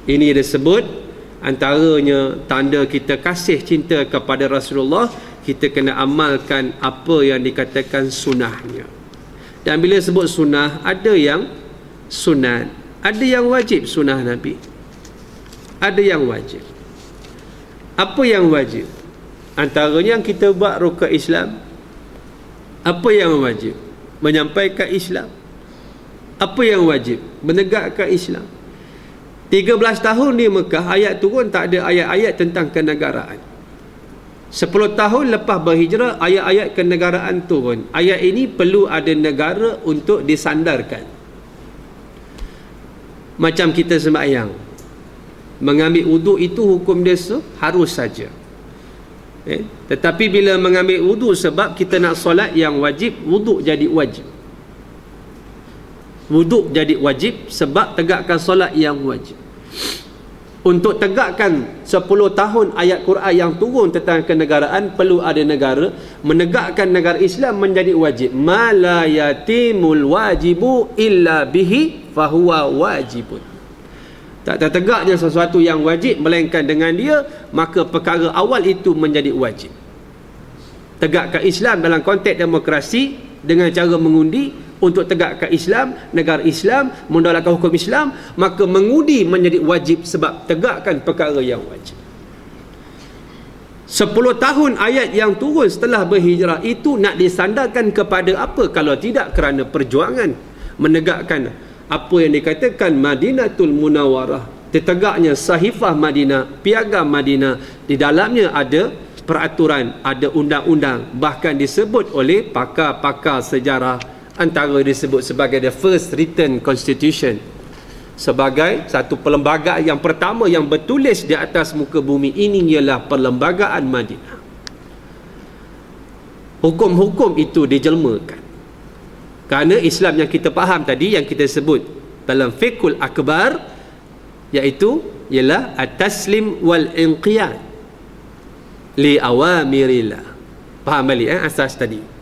Ini disebut antaranya tanda kita kasih cinta kepada Rasulullah, kita kena amalkan apa yang dikatakan sunnahnya. Dan bila sebut sunnah, ada yang sunat, ada yang wajib sunnah Nabi, ada yang wajib. Apa yang wajib? Antaranya yang kita buat rukun Islam. Apa yang wajib? Menyampaikan Islam. Apa yang wajib? Menegakkan Islam. 13 tahun di Mekah, ayat turun tak ada ayat-ayat tentang kenegaraan. 10 tahun lepas berhijrah, ayat-ayat kenegaraan turun. Ayat ini perlu ada negara untuk disandarkan. Macam kita sembahyang, mengambil wuduk itu hukum dia harus saja. Tetapi bila mengambil wuduk sebab kita nak solat yang wajib, wuduk jadi wajib. Wuduk jadi wajib sebab tegakkan solat yang wajib. Untuk tegakkan 10 tahun ayat Quran yang turun tentang kenegaraan, perlu ada negara. Menegakkan negara Islam menjadi wajib. Ma la yatimul wajibu illa bihi fahuwa wajibun. Tak tertegaknya sesuatu yang wajib melainkan dengan dia, maka perkara awal itu menjadi wajib. Tegakkan Islam dalam konteks demokrasi dengan cara mengundi. Untuk tegakkan Islam, negara Islam, mendaulatkan hukum Islam, maka mengundi menjadi wajib sebab tegakkan perkara yang wajib. 10 tahun ayat yang turun setelah berhijrah itu nak disandarkan kepada apa kalau tidak kerana perjuangan menegakkan apa yang dikatakan Madinatul Munawwarah, ditegaknya Sahifah Madinah, Piagam Madinah. Di dalamnya ada peraturan, ada undang-undang, bahkan disebut oleh pakar-pakar sejarah, antara disebut sebagai the first written constitution, sebagai satu perlembagaan yang pertama yang bertulis di atas muka bumi ini ialah Perlembagaan Madinah. Hukum-hukum itu dijelmakan kerana Islam yang kita faham tadi, yang kita sebut dalam fiqhul akbar, iaitu ialah at-taslim wal inqiyad li awamirillah. Faham balik asas tadi.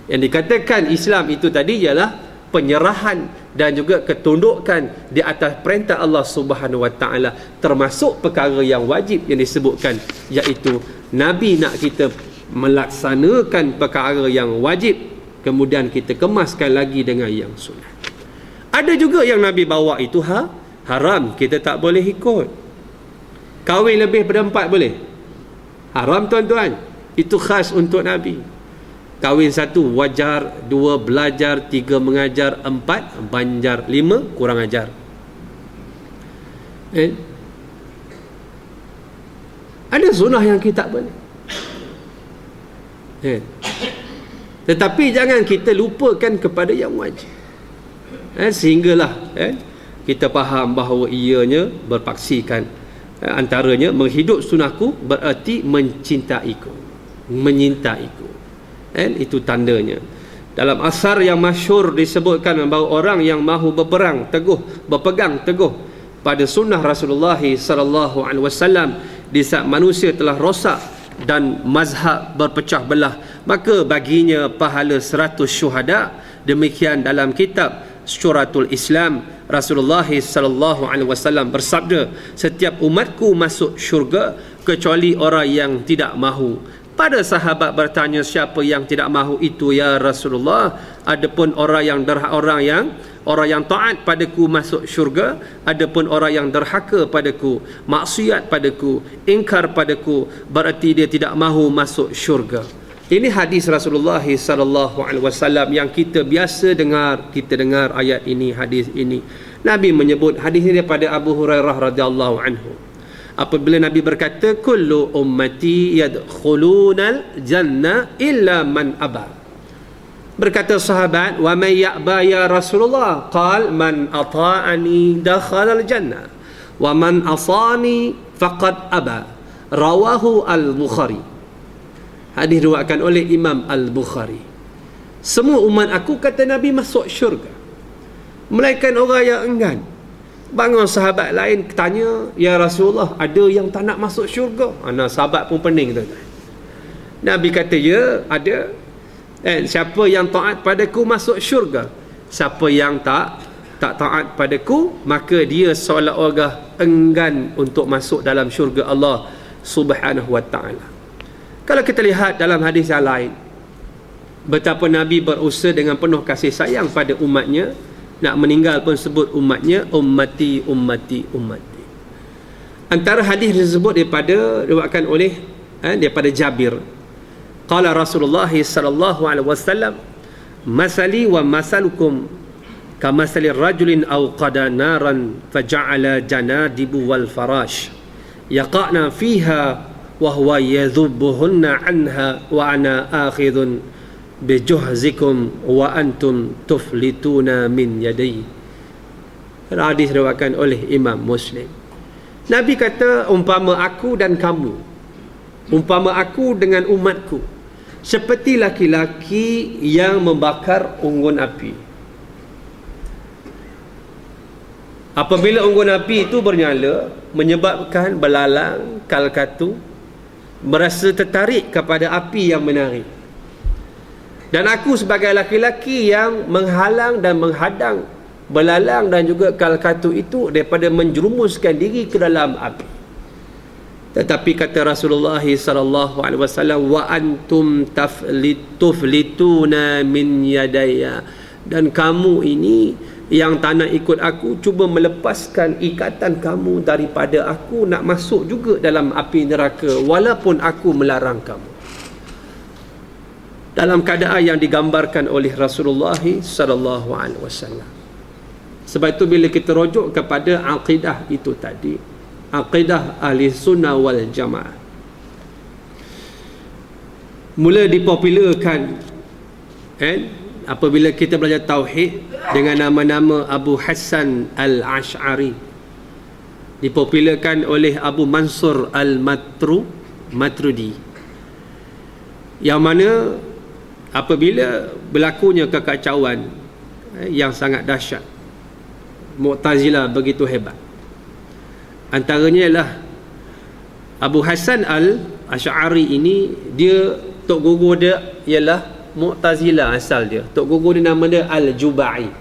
Yang dikatakan Islam itu tadi ialah penyerahan dan juga ketundukan di atas perintah Allah Subhanahu Wa Taala, termasuk perkara yang wajib yang disebutkan, iaitu Nabi nak kita melaksanakan perkara yang wajib, kemudian kita kemaskan lagi dengan yang sunat. Ada juga yang Nabi bawa itu haram, kita tak boleh ikut. Kahwin lebih daripada 4 boleh? Haram tuan-tuan. Itu khas untuk Nabi. Kahwin 1 wajar, 2 belajar, 3 mengajar, 4 banjar, 5 kurang ajar. Ada sunnah yang kita tak boleh. Tetapi jangan kita lupakan kepada yang wajib. Sehinggalah kita faham bahawa ianya berpaksikan, antaranya menghidup sunnahku berarti mencintaiku, menyintaiku. Itu tandanya. Dalam asar yang masyhur disebutkan bahawa orang yang mahu berperang teguh, berpegang teguh pada sunnah Rasulullah sallallahu alaihi wasallam di saat manusia telah rosak dan mazhab berpecah belah, maka baginya pahala 100 syuhada. Demikian dalam kitab Syuratul Islam, Rasulullah sallallahu alaihi wasallam bersabda, setiap umatku masuk syurga kecuali orang yang tidak mahu. Pada sahabat bertanya, siapa yang tidak mahu itu ya Rasulullah? Adapun orang yang taat padaku masuk syurga, adapun orang yang derhaka padaku, maksiat padaku, ingkar padaku, berarti dia tidak mahu masuk syurga. Ini hadis Rasulullah sallallahu alaihi wasallam yang kita biasa dengar. Kita dengar ayat ini, hadis ini. Nabi menyebut hadis ini daripada Abu Hurairah radhiyallahu anhu. Apabila Nabi berkata, kullu ummati yadkhulunal jannah illa man aba. Berkata sahabat, wa man ya'ba ya Rasulullah? Qal man ata'ani dakhala al jannah wa man asani faqad aba. Rawahu al-Bukhari. Hadis diriwayatkan oleh Imam al-Bukhari. Semua umat aku, kata Nabi, masuk syurga, melainkan orang yang enggan. Bangun sahabat lain tanya, ya Rasulullah, ada yang tak nak masuk syurga? Sahabat pun pening tu. Nabi kata, ya ada. Siapa yang taat padaku masuk syurga, siapa yang tak tak taat padaku, maka dia seolah-olah enggan untuk masuk dalam syurga Allah Subhanahu wa ta'ala. Kalau kita lihat dalam hadis yang lain, betapa Nabi berusaha dengan penuh kasih sayang pada umatnya, nak meninggal pun sebut umatnya, ummati, ummati, ummati. Antara hadis tersebut diriwayatkan oleh daripada Jabir, qala Rasulullah sallallahu alaihi wasallam, masali wa masalukum kamasali rajulin awqada naran faja'ala janadibu wal farash yaqa'na fiha wa huwa yadhubbuhunna anha wa ana akhidhun bijuhzikum wa antum tuflituna min yadai. Hadis diriwayatkan oleh Imam Muslim. Nabi kata, umpama aku dan kamu, umpama aku dengan umatku, seperti laki-laki yang membakar unggun api. Apabila unggun api itu bernyala, menyebabkan belalang, kalkatu merasa tertarik kepada api yang menari. Dan aku sebagai laki-laki yang menghalang dan menghadang belalang dan juga kalkatu itu daripada menjerumuskan diri ke dalam api. Tetapi kata Rasulullah sallallahu alaihi wasallam, wa antum tuflituna min yadaya, dan kamu ini yang tak nak ikut aku, cuba melepaskan ikatan kamu daripada aku, nak masuk juga dalam api neraka walaupun aku melarang kamu. Dalam keadaan yang digambarkan oleh Rasulullah sallallahu alaihi wasallam. Sebab itu bila kita rujuk kepada akidah itu tadi, akidah ahli sunnah wal jamaah, mula dipopularkan apabila kita belajar tauhid dengan nama-nama Abu Hasan al-Ash'ari, dipopularkan oleh Abu Mansur al-Maturidi, yang mana apabila berlakunya kekacauan yang sangat dahsyat, Mu'tazilah begitu hebat, antaranya ialah Abu Hasan al-Ash'ari ini, dia tok guru dia ialah Mu'tazilah asal dia. Tok guru dia nama dia Al-Jubai.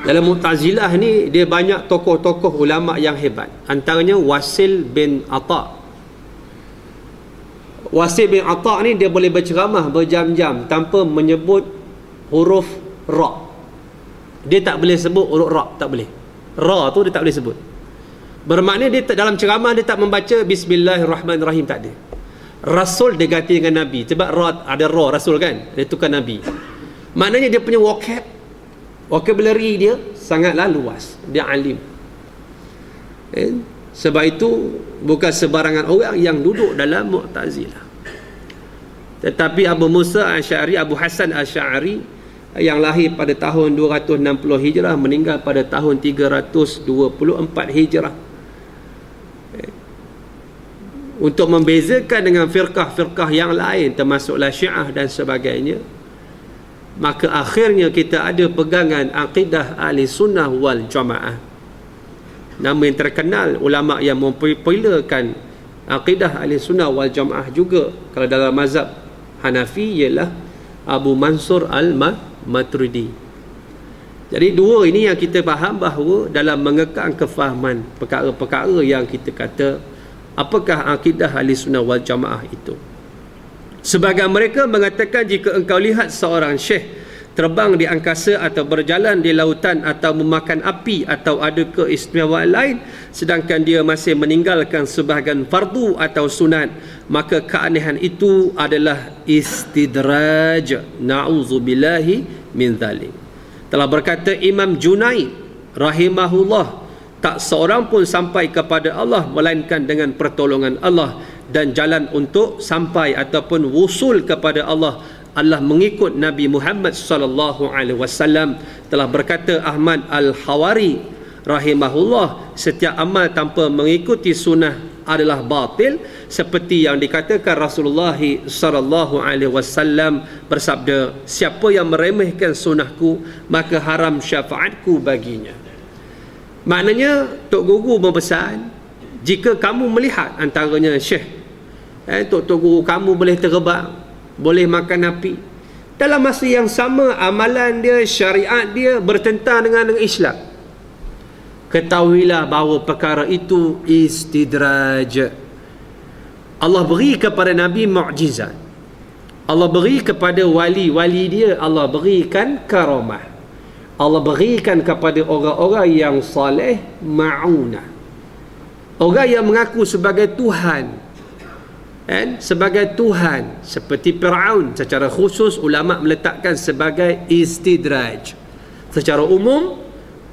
Dalam Mu'tazilah ni dia banyak tokoh-tokoh ulama yang hebat. Antaranya Wasil bin Atha. Wasil bin Atha ni dia boleh berceramah berjam-jam tanpa menyebut huruf ra. Dia tak boleh sebut huruf ra, tak boleh. Ra tu dia tak boleh sebut. Bermakna dia dalam ceramah dia tak membaca Bismillahirrahmanirrahim, tak ada. Rasul dia ganti dengan Nabi. Sebab ada ra Rasul kan, dia tukar Nabi. Maknanya dia punya vocabulary dia sangatlah luas. Dia alim. Sebab itu bukan sebarangan orang yang duduk dalam Mu'tazilah. Tetapi Abu Musa Asy'ari, Abu Hasan Asy'ari, yang lahir pada tahun 260 Hijrah, meninggal pada tahun 324 Hijrah, untuk membezakan dengan firqah-firqah yang lain termasuklah Syiah dan sebagainya, maka akhirnya kita ada pegangan akidah ahli sunnah wal jamaah. Nama yang terkenal ulama yang mempopularkan akidah ahli sunnah wal jamaah juga kalau dalam mazhab Hanafi ialah Abu Mansur al-Maturidi. Jadi dua ini yang kita faham bahawa dalam mengekang kefahaman perkara-perkara yang kita kata apakah akidah ahli sunnah wal jamaah itu. Sebagian mereka mengatakan jika engkau lihat seorang syekh terbang di angkasa atau berjalan di lautan atau memakan api atau ada keistimewaan lain sedangkan dia masih meninggalkan sebahagian fardu atau sunat, maka keanehan itu adalah istidraj. Na'udzubillahi min dzalik. Telah berkata Imam Junaid rahimahullah, tak seorang pun sampai kepada Allah melainkan dengan pertolongan Allah, dan jalan untuk sampai ataupun wusul kepada Allah adalah mengikut Nabi Muhammad sallallahu alaihi wasallam. Telah berkata Ahmad Al-Hawari rahimahullah, setiap amal tanpa mengikuti sunnah adalah batil, seperti yang dikatakan Rasulullah sallallahu alaihi wasallam bersabda, siapa yang meremehkan sunnahku maka haram syafaatku baginya. Maknanya Tok Guru berpesan, jika kamu melihat antaranya syekh, Tok Guru kamu boleh terbang, boleh makan api, Dalam masa yang sama, amalan dia, syariat dia bertentang dengan Islam. Ketahuilah bahawa perkara itu istidraj. Allah beri kepada Nabi mukjizat. Allah beri kepada wali-wali dia, Allah berikan karamah. Allah berikan kepada orang-orang yang saleh ma'unah. Orang yang mengaku sebagai Tuhan, kan? Sebagai Tuhan, seperti Fir'aun, secara khusus ulama meletakkan sebagai istidraj. Secara umum,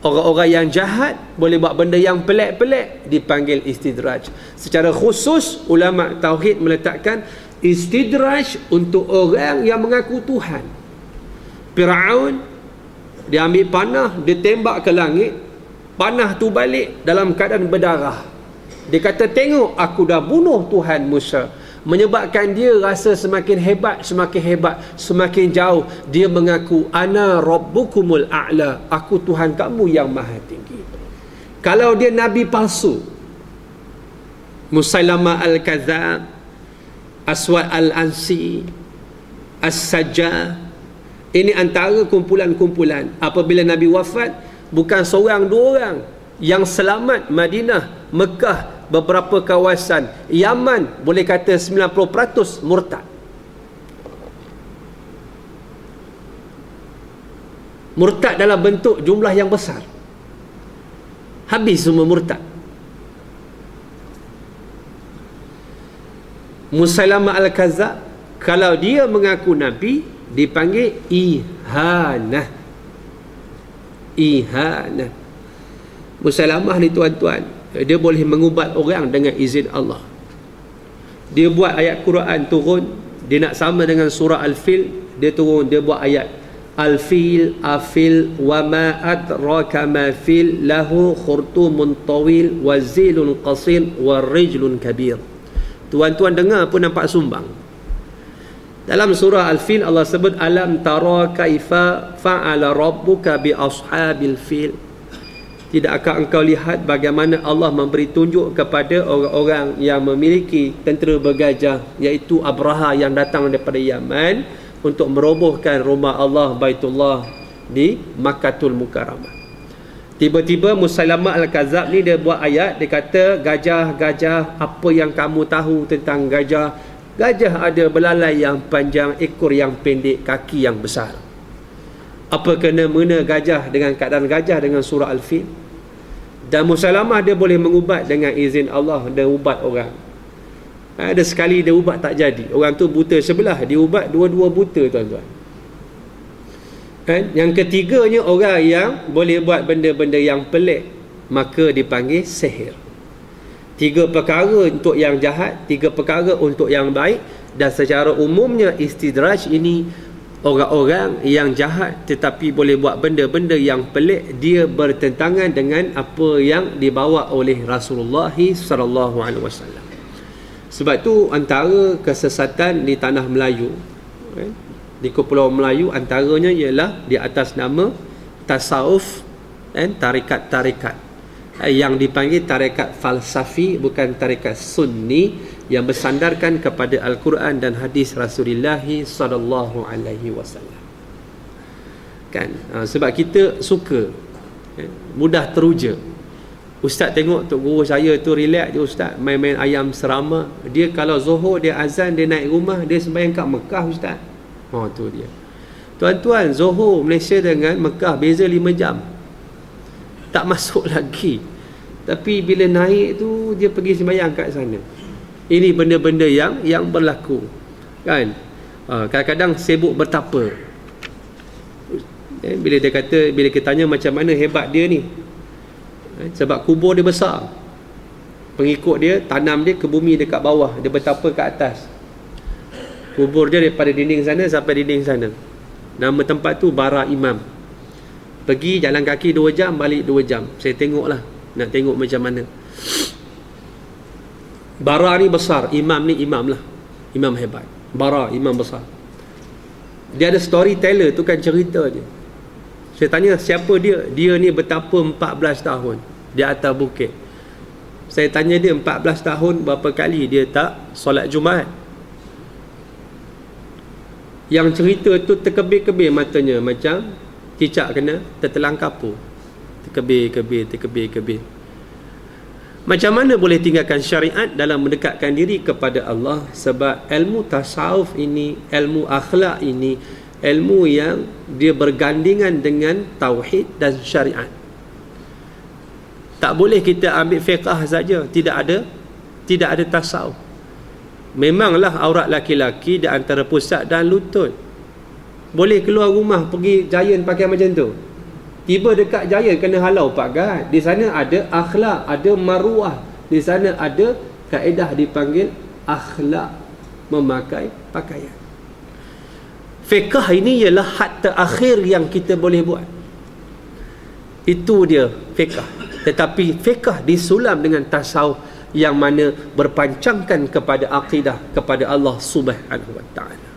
orang-orang yang jahat boleh buat benda yang pelik-pelik dipanggil istidraj. Secara khusus ulama tauhid meletakkan istidraj untuk orang yang mengaku Tuhan. Fir'aun, dia ambil panah, dia tembak ke langit, panah tu balik dalam keadaan berdarah. Dia kata, tengok aku dah bunuh Tuhan Musa. Menyebabkan dia rasa semakin hebat, semakin jauh. Dia mengaku, ana rabbukumul a'la, aku Tuhan kamu yang maha tinggi. Kalau dia nabi palsu, Musailamah al-Kadzab, Aswad al-Ansi, As-Sajjah, ini antara kumpulan-kumpulan. Apabila Nabi wafat, bukan seorang dua orang yang selamat. Madinah, Mekah, beberapa kawasan Yaman, boleh kata 90% murtad. Murtad dalam bentuk jumlah yang besar. Habis semua murtad. Musailamah al-Kadzab, kalau dia mengaku Nabi, dipanggil ihanah. Ihanah. Musailamah ni tuan-tuan, dia boleh mengubat orang dengan izin Allah. Dia buat ayat Quran turun, dia nak sama dengan surah Al-Fil, dia turun, dia buat ayat Al-Fil, Afil, wa ma adraka ma fil, lahu khurtumun tawil, wa zilun qasir, wa rijlun kabir. Tuan-tuan dengar pun nampak sumbang. Dalam surah Al-Fil Allah sebut, alam tara kaifa fa'ala rabbuka bi ashabil fil. Tidakkah engkau lihat bagaimana Allah memberi tunjuk kepada orang-orang yang memiliki tentera bergajah, iaitu Abraha yang datang daripada Yaman untuk merobohkan rumah Allah Baitullah di Makkatul Mukarramah. Tiba-tiba Musailamah al-Kadzab ni dia buat ayat, dia kata, gajah-gajah, apa yang kamu tahu tentang gajah? Gajah ada belalai yang panjang, ekor yang pendek, kaki yang besar. Apa kena-mena gajah dengan keadaan gajah dengan surah Al-Fil? Dan Musailamah dia boleh mengubat dengan izin Allah, dia ubat orang. Ada sekali dia ubat tak jadi, orang tu buta sebelah, dia ubat dua-dua buta, tuan-tuan. Kan? Yang ketiganya, orang yang boleh buat benda-benda yang pelik, maka dipanggil sihir. 3 perkara untuk yang jahat, 3 perkara untuk yang baik. Dan secara umumnya istidraj ini orang-orang yang jahat tetapi boleh buat benda-benda yang pelik, dia bertentangan dengan apa yang dibawa oleh Rasulullah SAW. Sebab tu antara kesesatan di tanah Melayu, di Kepulauan Melayu, antaranya ialah di atas nama tasawuf dan tarikat-tarikat yang dipanggil tarikat falsafi, bukan tarikat sunni yang bersandarkan kepada Al-Quran dan hadis Rasulullah sallallahu alaihi wasallam. Kan? Sebab kita suka mudah teruja. Ustaz tengok tok guru saya tu relax je ustaz, main-main ayam serama. Dia kalau Zuhur dia azan, dia naik rumah, dia sembahyang kat Mekah ustaz. Tu dia. Tuan-tuan, Zuhur Malaysia dengan Mekah beza 5 jam. Tak masuk lagi. Tapi bila naik tu dia pergi sembahyang kat sana. Ini benda-benda yang berlaku. Kan? Kadang-kadang sibuk bertapa. Bila dia kata, bila kita tanya macam mana hebat dia ni, sebab kubur dia besar, pengikut dia tanam dia ke bumi dekat bawah, dia bertapa ke atas. Kubur dia daripada dinding sana sampai dinding sana. Nama tempat tu Bara Imam. Pergi jalan kaki 2 jam, balik 2 jam. Saya tengoklah, nak tengok macam mana. Bara ni besar, imam ni imam lah, imam hebat. Bara imam besar. Dia ada storyteller, tu kan cerita dia. Saya tanya siapa dia? Dia ni bertapa 14 tahun di atas bukit. Saya tanya dia 14 tahun berapa kali dia tak solat Jumaat. Yang cerita tu terkebir-kebir matanya, macam cicak kena tertelang kapur. Terkebir-kebir. Macam mana boleh tinggalkan syariat dalam mendekatkan diri kepada Allah? Sebab ilmu tasawuf ini, ilmu akhlak ini, ilmu yang dia bergandingan dengan tauhid dan syariat. Tak boleh kita ambil fiqh saja, tidak ada tasawuf. Memanglah aurat laki-laki di antara pusat dan lutut. Boleh keluar rumah pergi Giant pakai macam tu. Tiba dekat Giant kena halau pagar. Di sana ada akhlak, ada maruah. Di sana ada kaedah dipanggil akhlak memakai pakaian. Fiqh ini ialah had terakhir yang kita boleh buat. Itu dia fiqh. Tetapi fiqh disulam dengan tasawuf yang mana berpancangkan kepada akidah kepada Allah Subhanahu wa taala.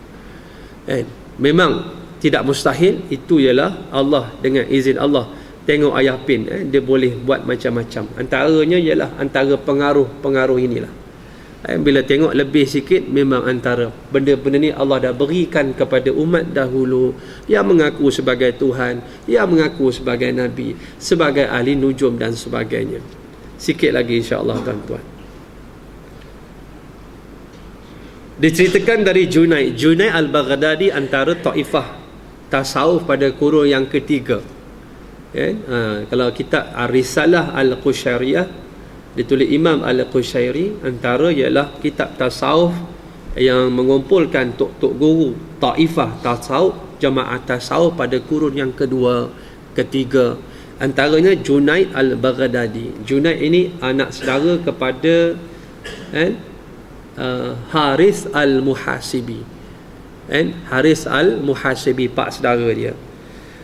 Memang tidak mustahil, itu ialah Allah dengan izin Allah. Tengok ayah pin, dia boleh buat macam-macam. Antaranya ialah antara pengaruh-pengaruh inilah. Bila tengok lebih sikit, memang antara benda-benda ni Allah dah berikan kepada umat dahulu yang mengaku sebagai Tuhan, yang mengaku sebagai Nabi, sebagai ahli nujum dan sebagainya. Sikit lagi insya-Allah tuan-tuan. Diceritakan dari Junaid al-Baghdadi, antara taifah tasawuf pada kurun yang ketiga. Kalau kitab Risalah Al-Qushairiyah ditulis Imam Al-Qushairi, antara ialah kitab tasawuf yang mengumpulkan tok-tok guru taifah tasawuf, jemaah tasawuf pada kurun yang kedua, ketiga. Antaranya Junaid al-Baghdadi. Junaid ini anak saudara kepada Haris al-Muhasibi. Haris al-Muhasibi, pak saudara dia.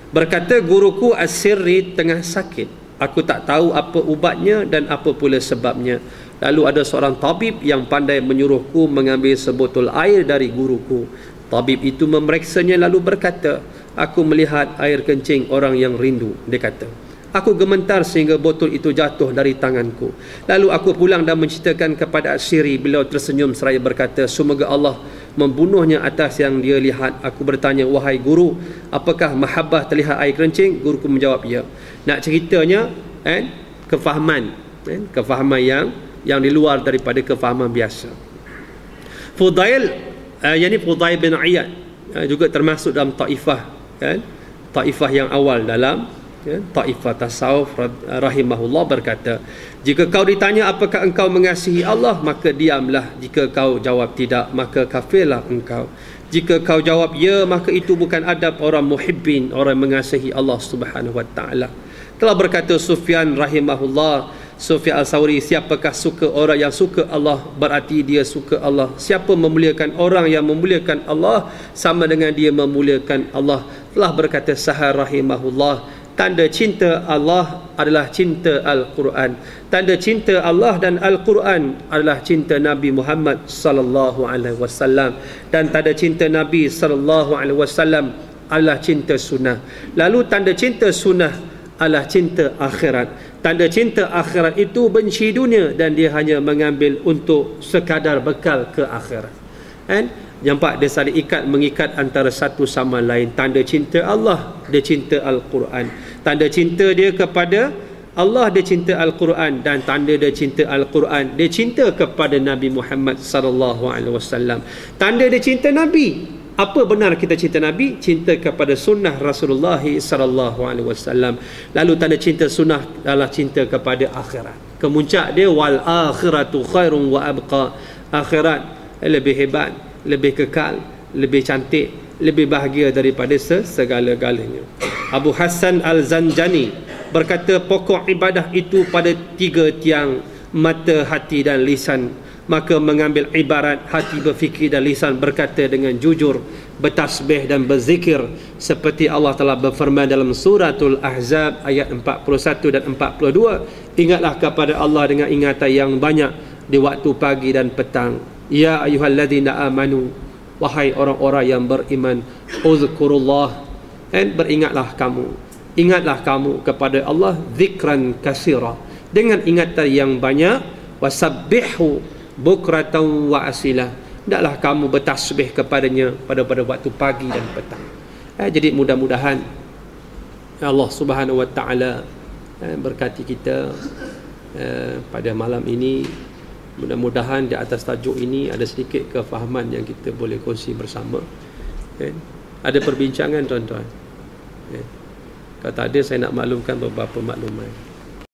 Berkata, guruku As-Sirri tengah sakit. Aku tak tahu apa ubatnya dan apa pula sebabnya. Lalu ada seorang tabib yang pandai menyuruhku mengambil sebotol air dari guruku. Tabib itu memeriksanya lalu berkata, aku melihat air kencing orang yang rindu. Dia kata, aku gemetar sehingga botol itu jatuh dari tanganku. Lalu aku pulang dan menceritakan kepada As-Sirri. Beliau tersenyum seraya berkata, semoga Allah membunuhnya atas yang dia lihat. Aku bertanya, wahai guru, apakah mahabbah terlihat air kencing? Guruku menjawab, ya. Nak ceritanya kefahaman yang di luar daripada kefahaman biasa. Fudail bin Iyad juga termasuk dalam taifah taifah yang awal dalam taifah tasawuf rahimahullah. Berkata, jika kau ditanya apakah engkau mengasihi Allah, maka diamlah. Jika kau jawab tidak, maka kafirlah engkau. Jika kau jawab ya, maka itu bukan adab orang muhibbin, orang mengasihi Allah Subhanahu wa taala. Telah berkata Sufyan rahimahullah, Sufyan al-Thawri, siapakah suka orang yang suka Allah, berarti dia suka Allah. Siapa memuliakan orang yang memuliakan Allah, sama dengan dia memuliakan Allah. Telah berkata Sahar rahimahullah, tanda cinta Allah adalah cinta Al-Quran. Tanda cinta Allah dan Al-Quran adalah cinta Nabi Muhammad sallallahu alaihi wasallam, dan tanda cinta Nabi sallallahu alaihi wasallam adalah cinta sunnah. Lalu tanda cinta sunnah adalah cinta akhirat. Tanda cinta akhirat itu benci dunia dan dia hanya mengambil untuk sekadar bekal ke akhirat. Nampak dia saling mengikat antara satu sama lain. Tanda cinta Allah, dia cinta Al-Quran. Tanda cinta dia kepada Allah, dia cinta Al-Quran. Dan tanda dia cinta Al-Quran, dia cinta kepada Nabi Muhammad sallallahu alaihi wasallam. Tanda dia cinta Nabi. Apa benar kita cinta Nabi? Cinta kepada sunnah Rasulullah sallallahu alaihi wasallam. Lalu tanda cinta sunnah adalah cinta kepada akhirat. Kemuncak dia wal akhiratu khairun wa abqa. Akhirat lebih hebat, lebih kekal, lebih cantik, lebih bahagia daripada segala-galanya. Abu Hasan Al-Zanjani berkata, pokok ibadah itu pada tiga tiang, mata, hati dan lisan. Maka mengambil ibarat hati berfikir dan lisan berkata dengan jujur, bertasbih dan berzikir, seperti Allah telah berfirman dalam suratul Ahzab ayat 41 dan 42, ingatlah kepada Allah dengan ingatan yang banyak di waktu pagi dan petang. Ya ayyuhalladzina amanu, wahai orang-orang yang beriman, uzkurullah, dan ingatlah kamu kepada Allah zikran kasira, dengan ingatan yang banyak, wasabbihu bukratan wa asilah, hendaklah kamu bertasbih kepadanya pada waktu pagi dan petang. Jadi mudah-mudahan Allah Subhanahu Wa Taala berkati kita pada malam ini. Mudah-mudahan di atas tajuk ini ada sedikit kefahaman yang kita boleh kongsi bersama. Ada perbincangan tuan-tuan. Kalau tak ada, saya nak maklumkan beberapa maklumat.